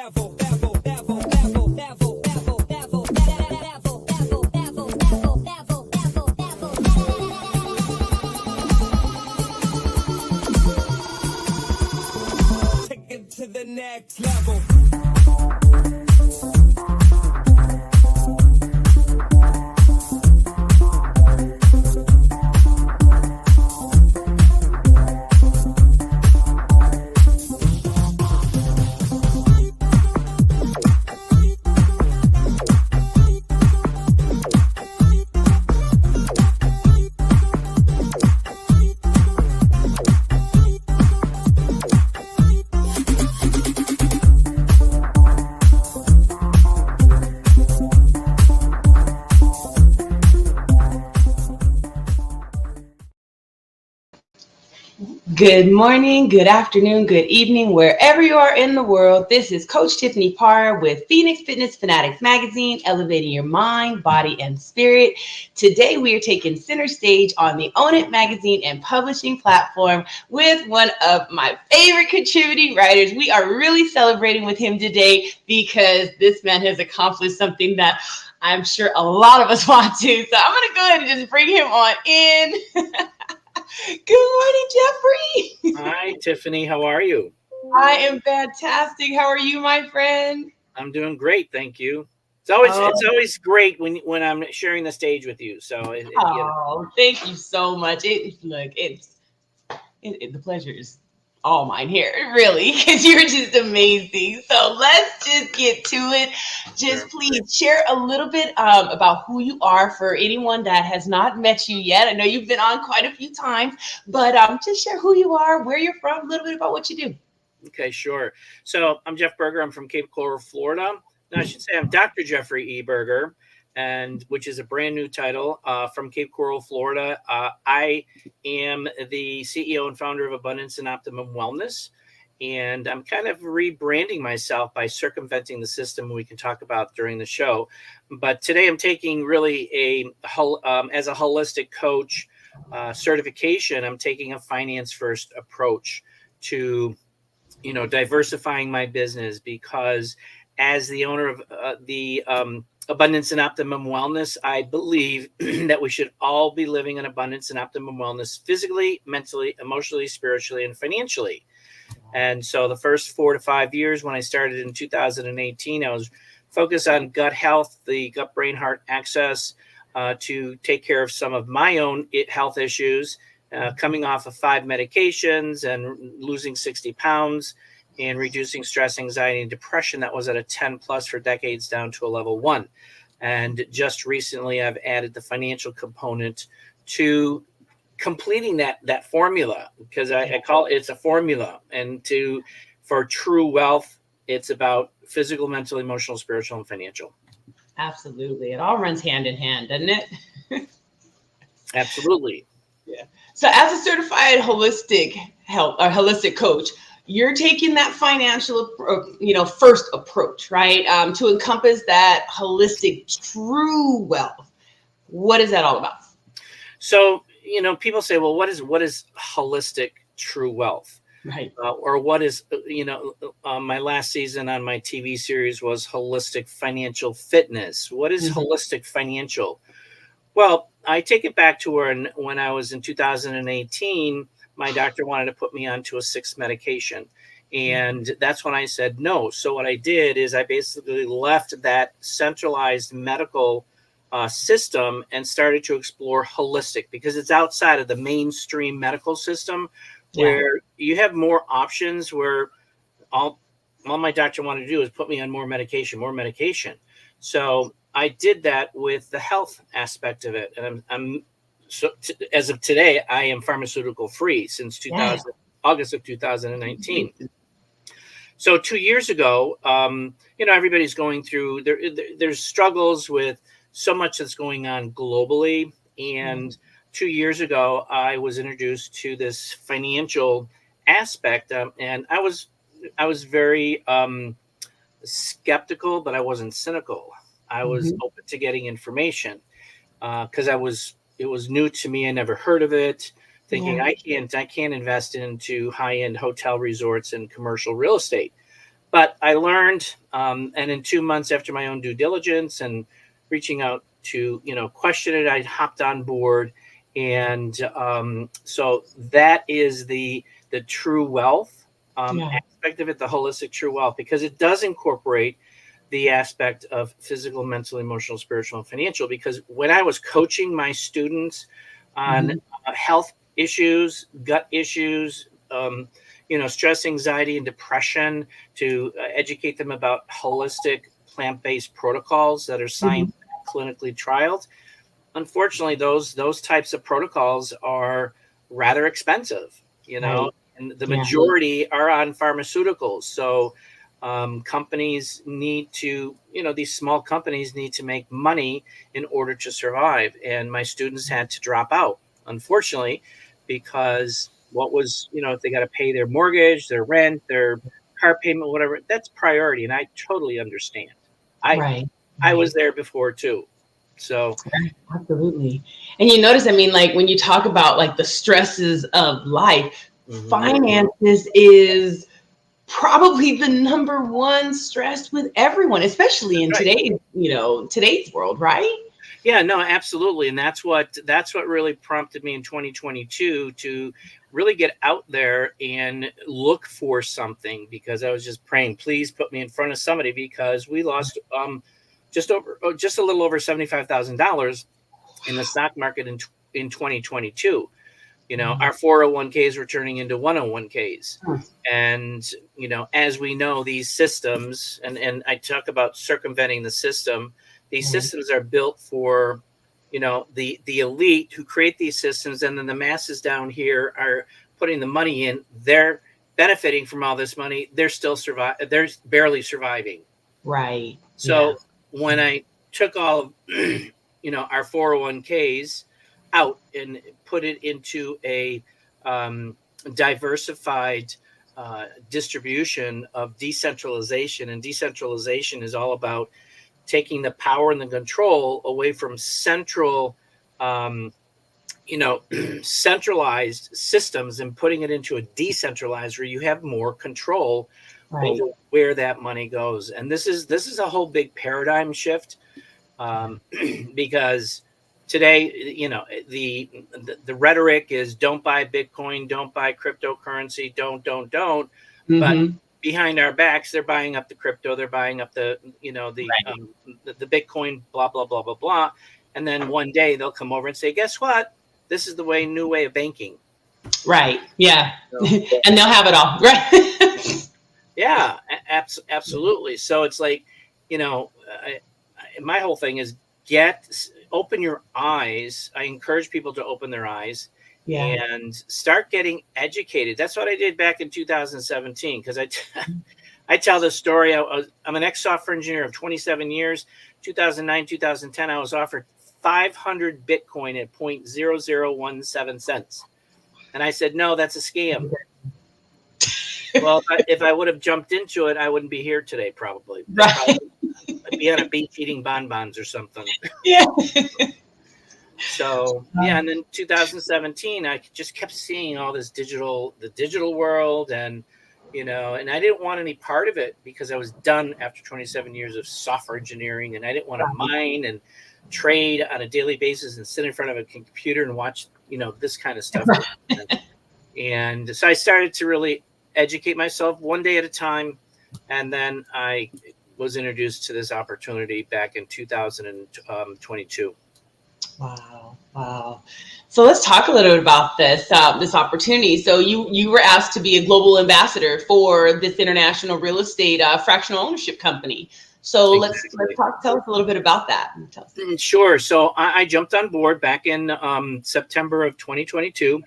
Take it to the next level. Good morning, good afternoon, good evening, wherever you are in the world. This is Coach Tiffany Parr with Phoenix Fitness Fanatics Magazine, elevating your mind, body, and spirit. Today, we are taking center stage on the Own It magazine and publishing platform with one of my favorite contributing writers. We are really celebrating with him today because this man has accomplished something that I'm sure a lot of us want to. So I'm going to go ahead and just bring him on in. Good morning, Jeffrey. Hi, Tiffany. How are you? I am fantastic. How are you, my friend? I'm doing great, thank you. It's always great when I'm sharing the stage with you. So, Thank you so much. The pleasure is all mine here, really, because you're just amazing. So let's just get to it. Just please share a little bit about who you are for anyone that has not met you yet. I know you've been on quite a few times, but just share who you are, where you're from, a little bit about what you do. Okay, sure. So I'm Jeff Berger. I'm from Cape Coral, Florida. Now I should say I'm Dr. Jeffrey E. Berger, and which is a brand new title from Cape Coral, Florida. I am the CEO and founder of Abundance and Optimum Wellness, and I'm kind of rebranding myself by circumventing the system we can talk about during the show. But today I'm taking really as a holistic coach certification. I'm taking a finance first approach to diversifying my business, because as the owner of the Abundance and Optimum Wellness, I believe that we should all be living in abundance and optimum wellness physically, mentally, emotionally, spiritually, and financially. And so the first 4 to 5 years when I started in 2018, I was focused on gut health, the gut brain heart axis, to take care of some of my own health issues, coming off of 5 medications and losing 60 pounds and reducing stress, anxiety, and depression that was at a 10 plus for decades down to a level 1. And just recently, I've added the financial component to completing that formula, because I call it's a formula. And for true wealth, it's about physical, mental, emotional, spiritual, and financial. Absolutely. It all runs hand in hand, doesn't it? Absolutely. Yeah. So as a certified holistic coach, you're taking that financial, first approach, right? To encompass that holistic true wealth. What is that all about? So, people say, well, what is holistic true wealth? Right. Or what is, my last season on my TV series was holistic financial fitness. What is holistic financial? Well, I take it back to when I was in 2018, my doctor wanted to put me onto a 6th medication. And that's when I said no. So what I did is I basically left that centralized medical system and started to explore holistic, because it's outside of the mainstream medical system, where you have more options, where all my doctor wanted to do is put me on more medication. So I did that with the health aspect of it. And as of today, I am pharmaceutical free since August of 2019. So 2 years ago, everybody's going through, there's struggles with so much that's going on globally. And 2 years ago, I was introduced to this financial aspect, and I was very skeptical, but I wasn't cynical. I was open to getting information because it was new to me. I never heard of it. Thinking I can't invest into high-end hotel resorts and commercial real estate. But I learned, and in 2 months after my own due diligence and reaching out to, question it, I hopped on board. And so that is the true wealth Yeah. aspect of it, the holistic true wealth, because it does incorporate the aspect of physical, mental, emotional, spiritual, and financial. Because when I was coaching my students on health issues, gut issues, stress, anxiety, and depression, to educate them about holistic plant-based protocols that are science clinically trialed. Unfortunately, those types of protocols are rather expensive, Right. and the Yeah. majority are on pharmaceuticals. So companies need to, these small companies need to make money in order to survive. And my students had to drop out, unfortunately, because what was, if they got to pay their mortgage, their rent, their car payment, whatever, that's priority. And I totally understand. I Right. I was Right. there before too. So Absolutely. And you notice, I mean, like when you talk about like the stresses of life, mhm. finances is probably the number one stress with everyone, especially That's in right. today's world, right? Yeah, no, absolutely. And that's what really prompted me in 2022 to really get out there and look for something, because I was just praying, please put me in front of somebody, because we lost just a little over $75,000 in the stock market in 2022. Our 401ks were turning into 101ks. Hmm. And, as we know, these systems, and I talk about circumventing the system, these Right. systems are built for, the elite who create these systems. And then the masses down here are putting the money in. They're benefiting from all this money. They're still they're barely surviving. Right. Yeah. So when I took all of, our 401ks out and put it into a diversified distribution of decentralization, and decentralization is all about taking the power and the control away from central, um, centralized systems, and putting it into a decentralized where you have more control Right. over where that money goes. And this is a whole big paradigm shift, because today, the rhetoric is don't buy Bitcoin, don't buy cryptocurrency, don't. But Mm-hmm. behind our backs, they're buying up the crypto, they're buying up Right. the Bitcoin, blah blah blah blah blah. And then one day they'll come over and say, guess what? This is the new way of banking. Right. Yeah. So, And they'll have it all. Right. yeah, absolutely. So it's like, my whole thing is open your eyes. I encourage people to open their eyes Yeah. and start getting educated. That's what I did back in 2017. Because I tell this story. I'm an ex-software engineer of 27 years. 2009, 2010, I was offered 500 Bitcoin at 0.0017 cents. And I said, no, that's a scam. Well, if I would have jumped into it, I wouldn't be here today, probably. Right. I'd be on a beach eating bonbons or something. Yeah. So yeah, and then 2017, I just kept seeing all this the digital world, and and I didn't want any part of it, because I was done after 27 years of software engineering, and I didn't want to mine and trade on a daily basis and sit in front of a computer and watch this kind of stuff. And so I started to really educate myself one day at a time, and then I was introduced to this opportunity back in 2022. Wow. Wow. So let's talk a little bit about this opportunity. So you were asked to be a global ambassador for this international real estate fractional ownership company. So let's Exactly. tell us a little bit about that. Sure. So I jumped on board back in September of 2022,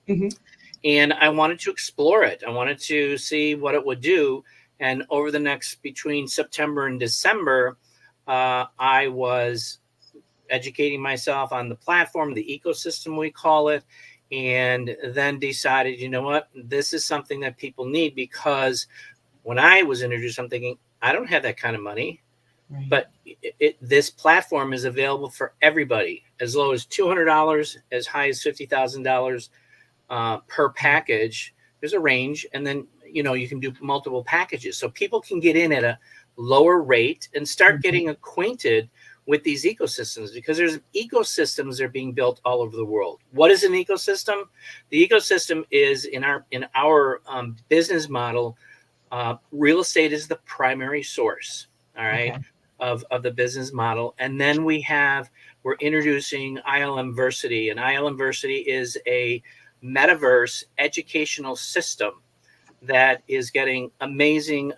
Mhm. and I wanted to explore it. I wanted to see what it would do. And over the next, between September and December, I was educating myself on the platform, the ecosystem, we call it, and then decided, you know what, this is something that people need. Because when I was introduced, I'm thinking, I don't have that kind of money. Right. But this platform is available for everybody, as low as $200, as high as $50,000 per package. There's a range, and then you can do multiple packages. So people can get in at a lower rate and start getting acquainted with these ecosystems, because there's ecosystems that are being built all over the world. What is an ecosystem? The ecosystem is in our business model. Real estate is the primary source, all right, Okay. of the business model. And then we're introducing ILMversity, and ILMversity is a metaverse educational system that is getting amazing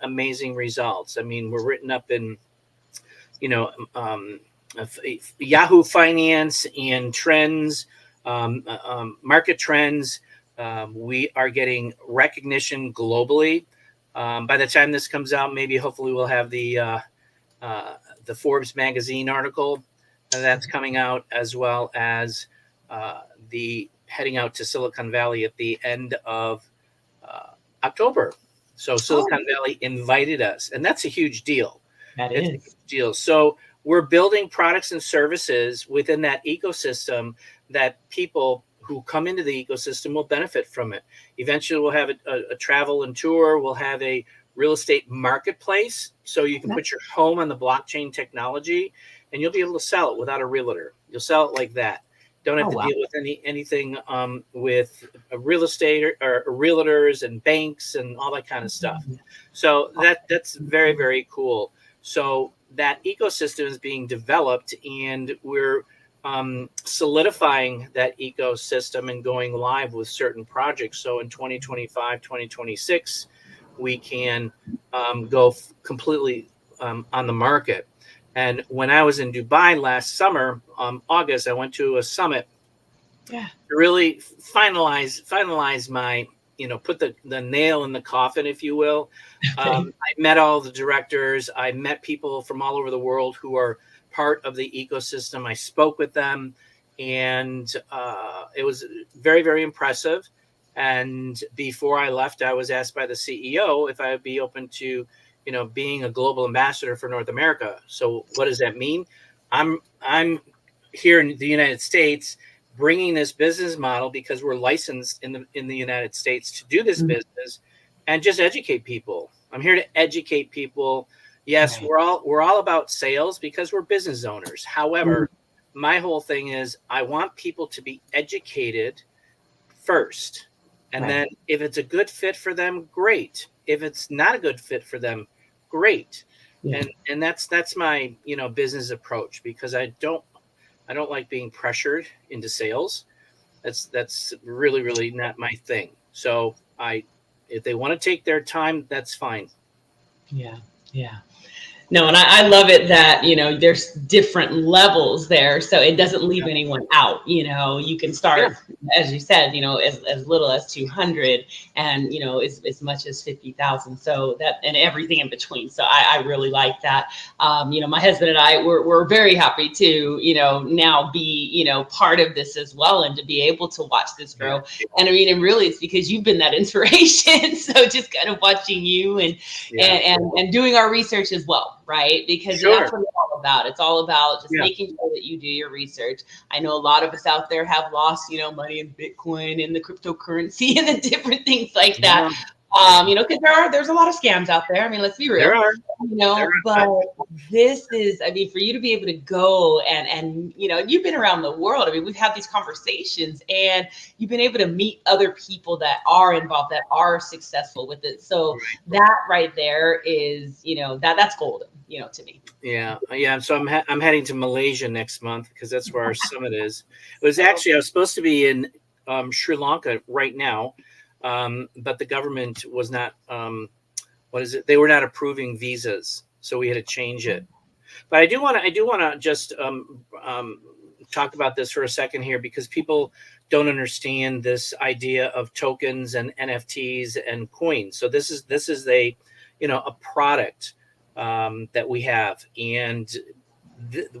results. I mean, we're written up in, Yahoo Finance and trends, market trends. We are getting recognition globally. By the time this comes out, maybe hopefully we'll have the Forbes magazine article that's coming out, as well as the heading out to Silicon Valley at the end of October. So Silicon Valley invited us, and that's a huge deal. That It's a is. huge deal. So we're building products and services within that ecosystem that people who come into the ecosystem will benefit from it. Eventually, we'll have a travel and tour. We'll have a real estate marketplace, so you can put your home on the blockchain technology, and you'll be able to sell it without a realtor. You'll sell it like that. Don't have to deal with anything with a real estate or realtors and banks and all that kind of stuff. So that's very, very cool. So that ecosystem is being developed, and we're solidifying that ecosystem and going live with certain projects. So in 2025, 2026, we can go completely on the market. And when I was in Dubai last summer, August, I went to a summit to really finalize my, put the nail in the coffin, if you will. I met all the directors. I met people from all over the world who are part of the ecosystem. I spoke with them, and it was very, very impressive. And before I left, I was asked by the CEO if I would be open to, being a global ambassador for North America. So what does that mean? I'm here in the United States bringing this business model because we're licensed in the United States to do this business, and just educate people. I'm here to educate people. Yes, we're all about sales because we're business owners. However, my whole thing is I want people to be educated first. And then if it's a good fit for them, great. If it's not a good fit for them, great. And that's my, business approach, because I don't like being pressured into sales. That's really, really not my thing. So if they want to take their time, that's fine. Yeah. No, and I love it that, there's different levels there. So it doesn't leave anyone out. You can start, as you said, as little as 200 and, as much as 50,000. So and everything in between. So I really like that. My husband and I, we're very happy to, now be, part of this as well, and to be able to watch this grow. And I mean, and really it's because you've been that inspiration. So just kind of watching you and doing our research as well. Right? Because that's what it's all about. It's all about just making sure that you do your research. I know a lot of us out there have lost, money in Bitcoin and the cryptocurrency and the different things like that. Because there's a lot of scams out there. I mean, let's be real. There are. But this is, I mean, for you to be able to go and you've been around the world. I mean, we've had these conversations, and you've been able to meet other people that are involved, that are successful with it. So that right there is, that's golden, to me. Yeah. So I'm heading to Malaysia next month, because that's where our summit is. It was actually, I was supposed to be in Sri Lanka right now. But the government was not, they were not approving visas. So we had to change it. But I do want to just talk about this for a second here, because people don't understand this idea of tokens and NFTs and coins. So this is a product that we have, and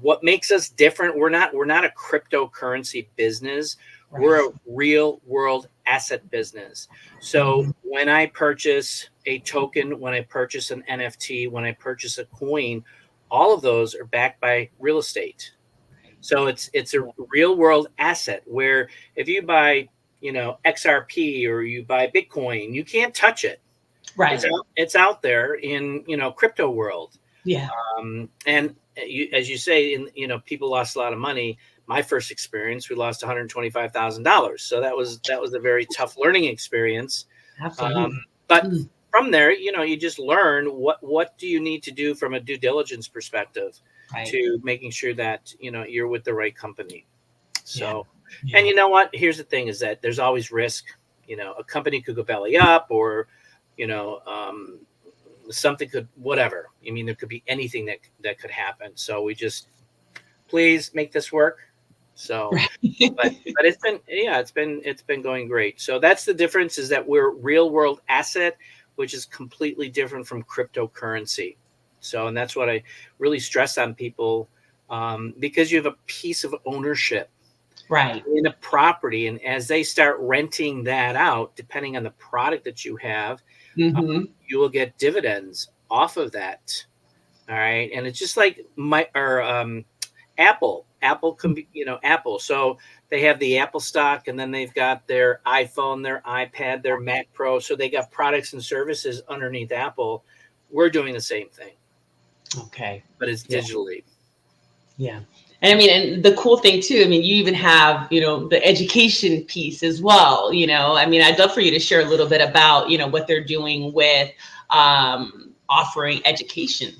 what makes us different, we're not a cryptocurrency business. We're a real world asset business. So when I purchase a token, when I purchase an NFT, when I purchase a coin, all of those are backed by real estate. So it's a real world asset, where if you buy, XRP or you buy Bitcoin, you can't touch it. Right. It's out there in, crypto world. Yeah. And as you say, people lost a lot of money. My first experience, we lost $125,000. So that was a very tough learning experience. Absolutely. But from there, you just learn what do you need to do from a due diligence perspective to making sure that, you're with the right company. So, and you know what? Here's the thing is that there's always risk. A company could go belly up or, something could, whatever. I mean, there could be anything that could happen. So we just, please make this work. So, but it's been going great. So that's the difference, is that we're real world asset, which is completely different from cryptocurrency. So, and that's what I really stress on people, because you have a piece of ownership in a property. And as they start renting that out, depending on the product that you have, you will get dividends off of that. All right. And it's just like Apple can be, Apple. So they have the Apple stock, and then they've got their iPhone, their iPad, their Mac Pro. So they got products and services underneath Apple. We're doing the same thing. Okay. But it's digitally. Yeah. And I mean, and the cool thing too, I mean, you even have, the education piece as well. I mean, I'd love for you to share a little bit about, what they're doing with offering education.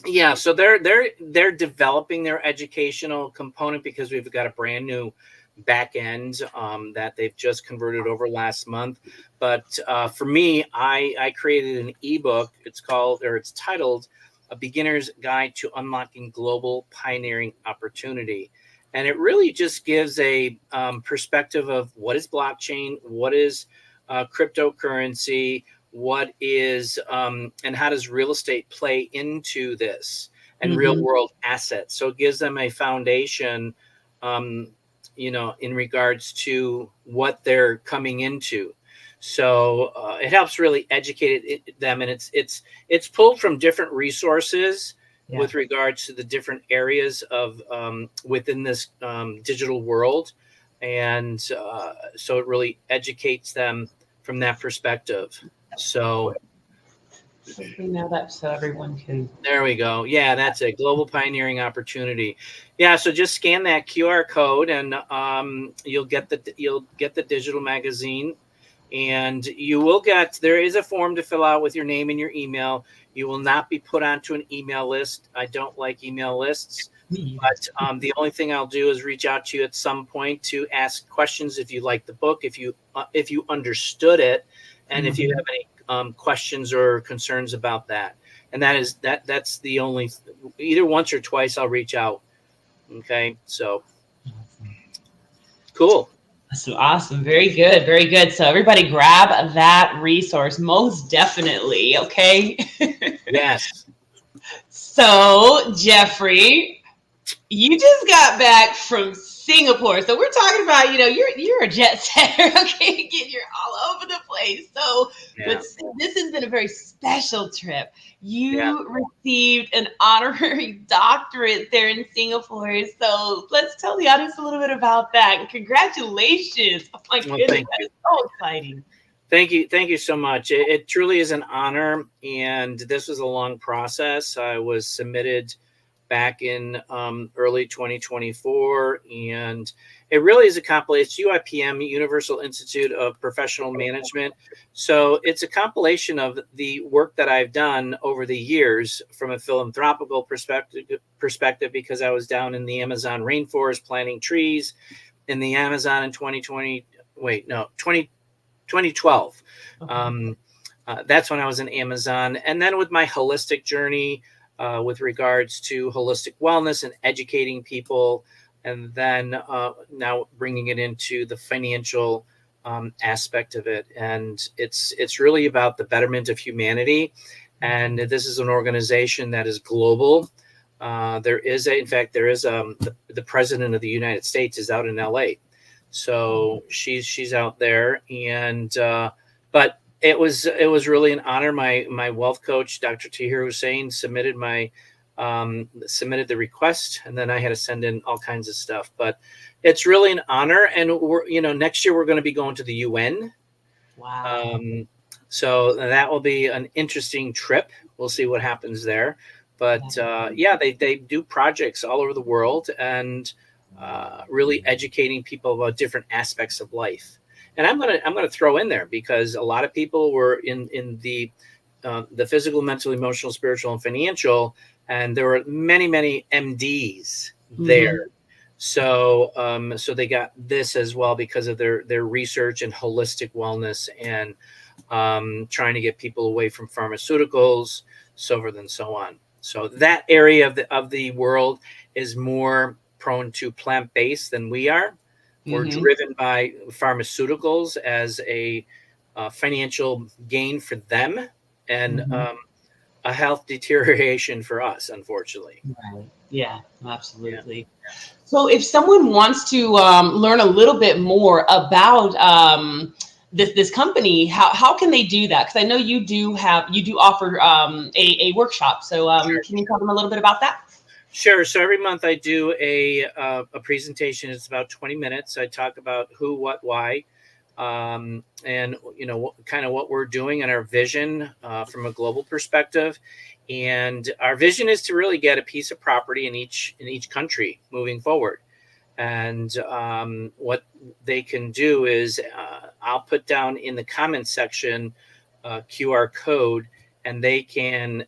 Yeah, so they're developing their educational component, because we've got a brand new back end that they've just converted over last month. But for me, I created an ebook. It's titled A Beginner's Guide to Unlocking Global Pioneering Opportunity. And it really just gives a perspective of what is blockchain, what is cryptocurrency, what is and how does real estate play into this, and real world assets. So it gives them a foundation, in regards to what they're coming into. So it helps really educate them, and it's pulled from different resources with regards to the different areas of within this digital world, and so it really educates them from that perspective. So bring that up so everyone can. There we go. Yeah, that's a global pioneering opportunity. Yeah, so just scan that QR code, and you'll get the digital magazine, and there is a form to fill out with your name and your email. You will not be put onto an email list. I don't like email lists. But the only thing I'll do is reach out to you at some point to ask questions if you like the book, if you understood it, and if you have any questions or concerns about that. And that's the only, either once or twice I'll reach out. Okay, so cool. So awesome. Very good. Very good. So everybody grab that resource. Most definitely. Okay. Yes. So Jeffrey, you just got back from Singapore. So we're talking about, you're a jet setter, okay? You're all over the place. So but this has been a very special trip. You received an honorary doctorate there in Singapore. So let's tell the audience a little bit about that. And congratulations. Oh my goodness, that's so exciting. Thank you so much. It truly is an honor, and this was a long process. I was submitted back in early 2024, and it really is a compilation. It's UIPM, Universal Institute of Professional Management. So it's a compilation of the work that I've done over the years from a philanthropical perspective, because I was down in the Amazon rainforest planting trees in the Amazon in 2012. Okay. That's when I was in Amazon. And then with my holistic journey, with regards to holistic wellness and educating people, and then now bringing it into the financial aspect of it. And it's really about the betterment of humanity. And this is an organization that is global. The president of the United States is out in LA. So she's out there, and but it was really an honor. My wealth coach, Dr. Tahir Hussein, submitted the request, and then I had to send in all kinds of stuff. But it's really an honor, and next year we're going to be going to the UN. Wow. So that will be an interesting trip. We'll see what happens there. But they do projects all over the world and really educating people about different aspects of life. And I'm gonna throw in there because a lot of people were in the physical, mental, emotional, spiritual, and financial, and there were many MDs there. So so they got this as well because of their research and holistic wellness and trying to get people away from pharmaceuticals, so forth and so on. So that area of the world is more prone to plant-based than we are. We're driven by pharmaceuticals as a financial gain for them and a health deterioration for us, unfortunately. Right. Yeah, absolutely. Yeah. So if someone wants to learn a little bit more about this company, how can they do that? Because I know you do offer a workshop. So can you tell them a little bit about that? Sure. So every month I do a presentation. It's about 20 minutes. I talk about who, what, why, and kind of what we're doing and our vision from a global perspective. And our vision is to really get a piece of property in each country moving forward. And what they can do is I'll put down in the comments section QR code, and they can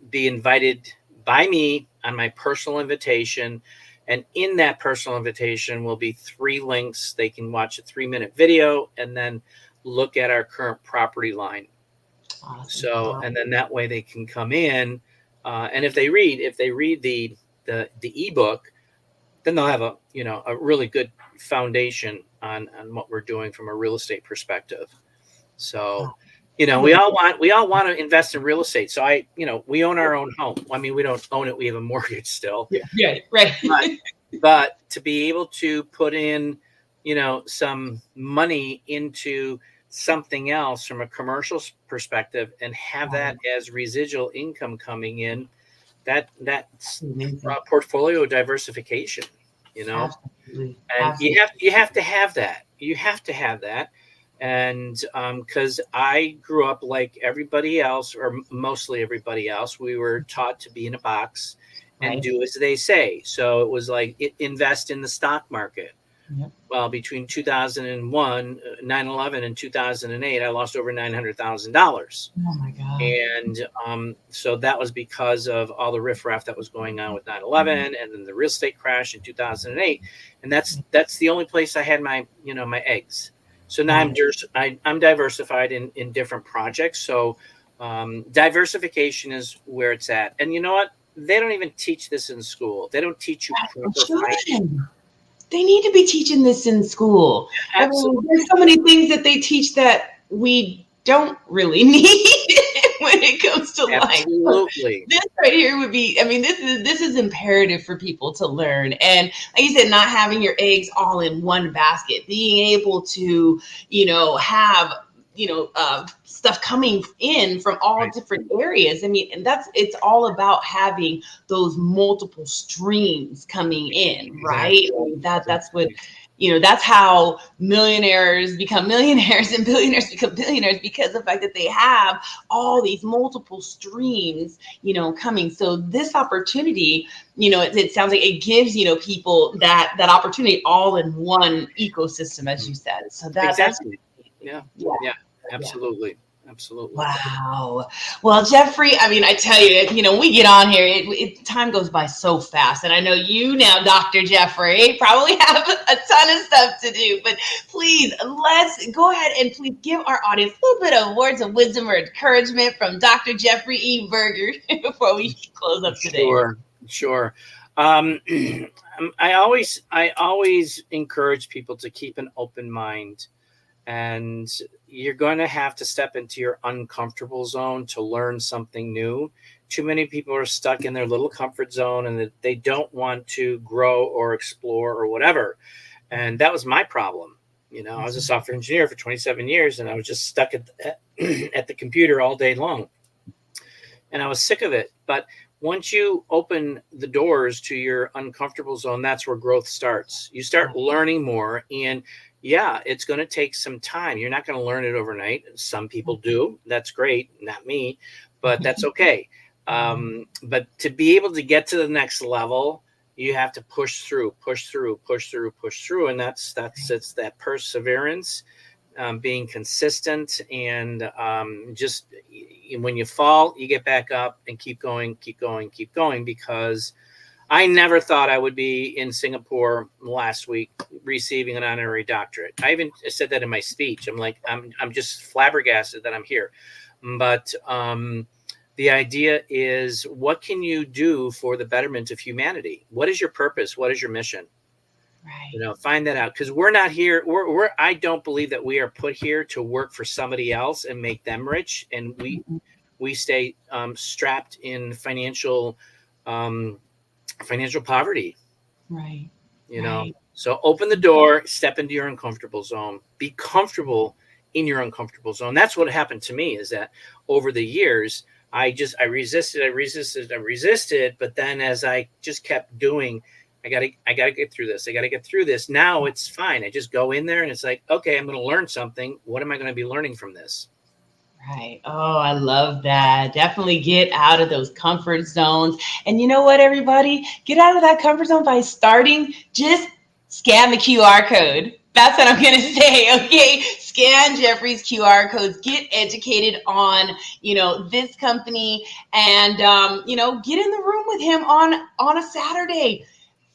be invited by me on my personal invitation. And in that personal invitation will be 3 links. They can watch a 3-minute video and then look at our current property line. Awesome. So, and then that way they can come in. And if they read the ebook, then they'll have a really good foundation on what we're doing from a real estate perspective. So, we all want to invest in real estate. So we own our own home. I mean, we don't own it. We have a mortgage still. Yeah, right. But to be able to put in, some money into something else from a commercial perspective and have that as residual income coming in, that's portfolio diversification, Absolutely. And Absolutely. you have to have that. You have to have that. And because I grew up like everybody else, or mostly everybody else, we were taught to be in a box and do as they say. So it was like invest in the stock market. Yep. Well, between 2001, 9/11, and 2008, I lost over $900,000. Oh my God! And so that was because of all the riffraff that was going on with 9/11, and then the real estate crash in 2008. And that's the only place I had my my eggs. So now I'm diversified in different projects. So diversification is where it's at. And you know what? They don't even teach this in school. They don't teach you proper finance. They need to be teaching this in school. I mean, there's so many things that they teach that we don't really need when it comes to life. Absolutely. This right here would be, I mean, this is imperative for people to learn. And like you said, not having your eggs all in one basket, being able to, have stuff coming in from all different areas. I mean, and it's all about having those multiple streams coming in, right? I mean, that's what, that's how millionaires become millionaires and billionaires become billionaires, because of the fact that they have all these multiple streams, coming. So this opportunity, it sounds like it gives, people that opportunity all in one ecosystem, as you said. So that's exactly. Yeah. Absolutely. Absolutely. Wow. Well, Jeffrey, I mean, I tell you, when we get on here, time goes by so fast. And I know you now, Dr. Jeffrey, probably have a ton of stuff to do, but please, let's go ahead and please give our audience a little bit of words of wisdom or encouragement from Dr. Jeffrey E. Berger before we close up today. Sure. I always encourage people to keep an open mind. And you're going to have to step into your uncomfortable zone to learn something new. Too many people are stuck in their little comfort zone and they don't want to grow or explore or whatever. And that was my problem. I was a software engineer for 27 years and I was just stuck at the computer all day long. And I was sick of it. But once you open the doors to your uncomfortable zone, that's where growth starts. You start learning more and yeah, it's going to take some time. You're not going to learn it overnight. Some people do. That's great. Not me, but that's okay. But to be able to get to the next level, you have to push through, push through, push through, push through. And it's that perseverance, being consistent, and just when you fall, you get back up and keep going, keep going, keep going, because I never thought I would be in Singapore last week receiving an honorary doctorate. I even said that in my speech. I'm like, I'm just flabbergasted that I'm here. But the idea is, what can you do for the betterment of humanity? What is your purpose? What is your mission? Right. Find that out, because we're not here. I don't believe that we are put here to work for somebody else and make them rich, and we stay strapped in financial poverty. Right. Right. Right. So open the door, step into your uncomfortable zone, be comfortable in your uncomfortable zone. That's what happened to me, is that over the years, I resisted. But then as I just kept doing, I gotta get through this. I gotta get through this. Now it's fine. I just go in there and it's like, okay, I'm going to learn something. What am I going to be learning from this? Right. Oh, I love that. Definitely get out of those comfort zones. And you know what, everybody? Get out of that comfort zone by starting. Just scan the QR code. That's what I'm going to say. Okay. Scan Jeffrey's QR codes. Get educated on, this company, and, get in the room with him on a Saturday.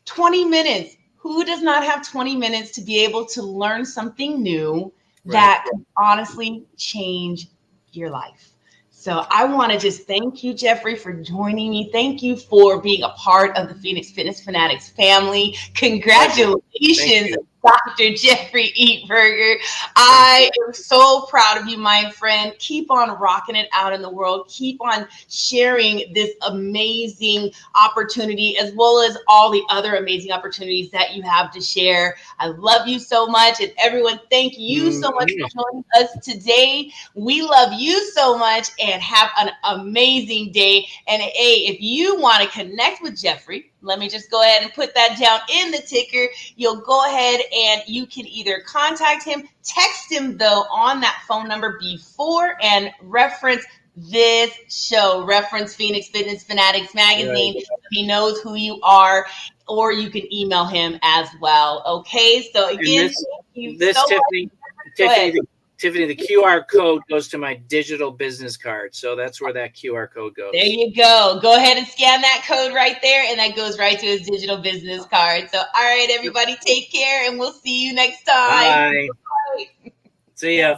20 minutes. Who does not have 20 minutes to be able to learn something new that could honestly change your life? So I want to just thank you, Jeffrey, for joining me. Thank you for being a part of the Phoenix Fitness Fanatics family. Congratulations, Dr. Jeffrey Berger. I am so proud of you, my friend. Keep on rocking it out in the world. Keep on sharing this amazing opportunity, as well as all the other amazing opportunities that you have to share. I love you so much. And everyone, thank you so much for joining us today. We love you so much, and have an amazing day. And hey, if you want to connect with Jeffrey, let me just go ahead and put that down in the ticker. You'll go ahead and you can either contact him, text him though on that phone number before, and reference this show, reference Phoenix Fitness Fanatics Magazine. Right. He knows who you are, or you can email him as well. Okay, so again, thank you so much. Tiffany, the QR code goes to my digital business card. So that's where that QR code goes. There you go. Go ahead and scan that code right there, and that goes right to his digital business card. So, all right, everybody, take care, and we'll see you next time. Bye. See ya.